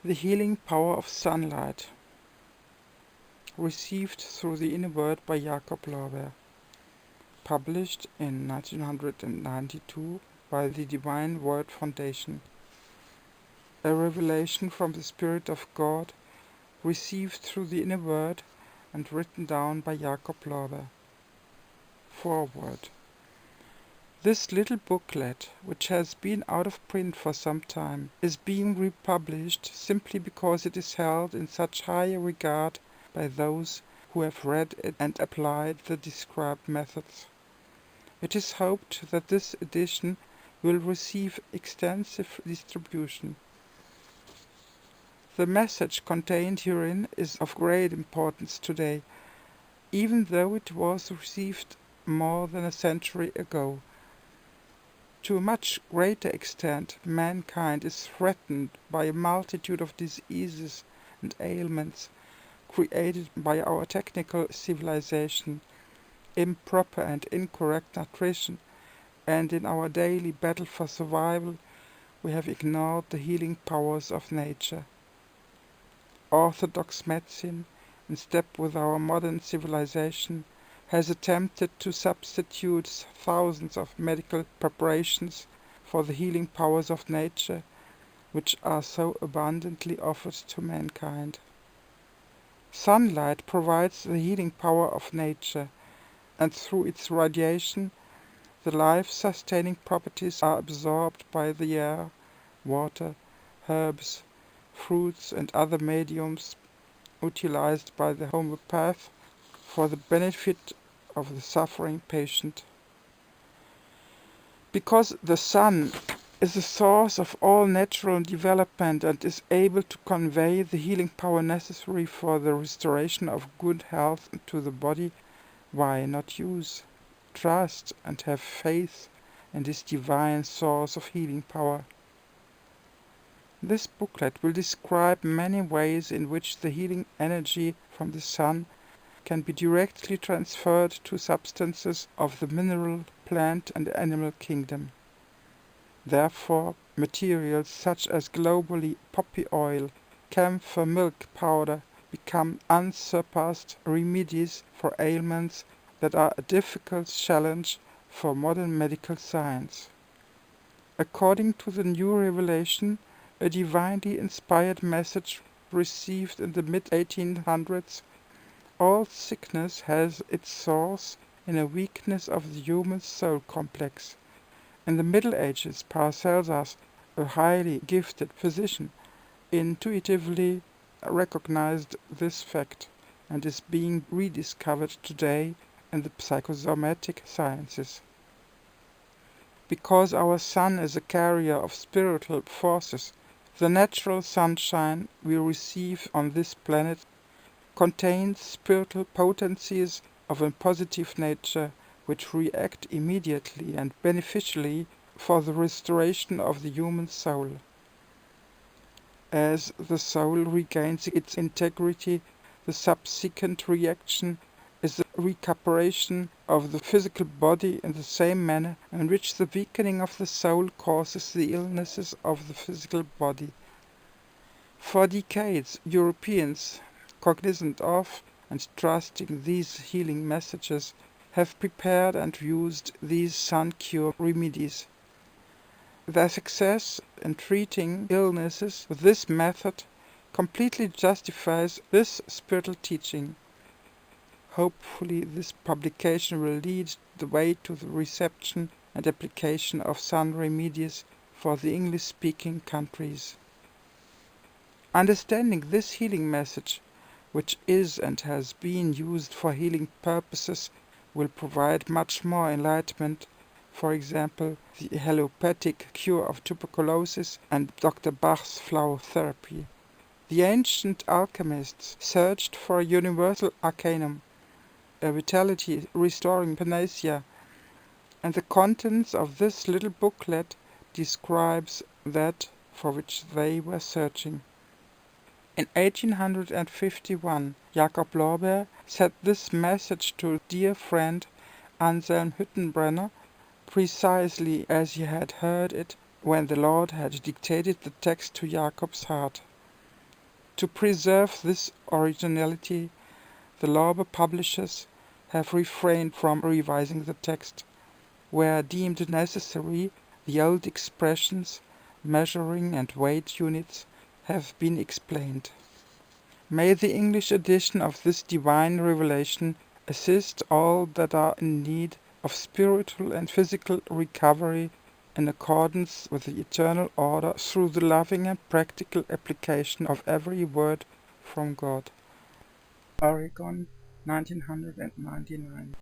The healing power of sunlight, received through the inner word by Jakob Lorber, published in 1992 by the Divine Word Foundation. A revelation from the Spirit of God, received through the inner word and written down by Jakob Lorber. Foreword. This little booklet, which has been out of print for some time, is being republished simply because it is held in such high regard by those who have read it and applied the described methods. It is hoped that this edition will receive extensive distribution. The message contained herein is of great importance today, even though it was received more than a century ago. To a much greater extent, mankind is threatened by a multitude of diseases and ailments created by our technical civilization, improper and incorrect nutrition, and in our daily battle for survival, we have ignored the healing powers of nature. Orthodox medicine, in step with our modern civilization, has attempted to substitute thousands of medical preparations for the healing powers of nature, which are so abundantly offered to mankind. Sunlight provides the healing power of nature, and through its radiation, the life-sustaining properties are absorbed by the air, water, herbs, fruits and other mediums utilized by the homeopath for the benefit of the suffering patient. Because the sun is the source of all natural development and is able to convey the healing power necessary for the restoration of good health to the body, why not use, trust and have faith in this divine source of healing power? This booklet will describe many ways in which the healing energy from the sun can be directly transferred to substances of the mineral, plant and animal kingdom. Therefore, materials such as globally poppy oil, camphor milk powder become unsurpassed remedies for ailments that are a difficult challenge for modern medical science. According to the new revelation, a divinely inspired message received in the mid-1800s, all sickness has its source in a weakness of the human soul complex. In the Middle Ages, Paracelsus, a highly gifted physician, intuitively recognized this fact and is being rediscovered today in the psychosomatic sciences. Because our sun is a carrier of spiritual forces, the natural sunshine we receive on this planet contains spiritual potencies of a positive nature which react immediately and beneficially for the restoration of the human soul. As the soul regains its integrity, the subsequent reaction is the recuperation of the physical body in the same manner in which the weakening of the soul causes the illnesses of the physical body. For decades, Europeans, cognizant of and trusting these healing messages, have prepared and used these sun cure remedies. Their success in treating illnesses with this method completely justifies this spiritual teaching. Hopefully this publication will lead the way to the reception and application of sun remedies for the English-speaking countries. Understanding this healing message, which is and has been used for healing purposes, will provide much more enlightenment, for example, the allopathic cure of tuberculosis and Dr. Bach's flower therapy. The ancient alchemists searched for a universal arcanum, a vitality-restoring panacea, and the contents of this little booklet describes that for which they were searching. In 1851, Jakob Lorber sent this message to dear friend Anselm Hüttenbrenner, precisely as he had heard it when the Lord had dictated the text to Jakob's heart. To preserve this originality, the Lorber publishers have refrained from revising the text. Where deemed necessary, the old expressions, measuring and weight units have been explained. May the English edition of this divine revelation assist all that are in need of spiritual and physical recovery in accordance with the eternal order through the loving and practical application of every word from God. Oregon, 1999.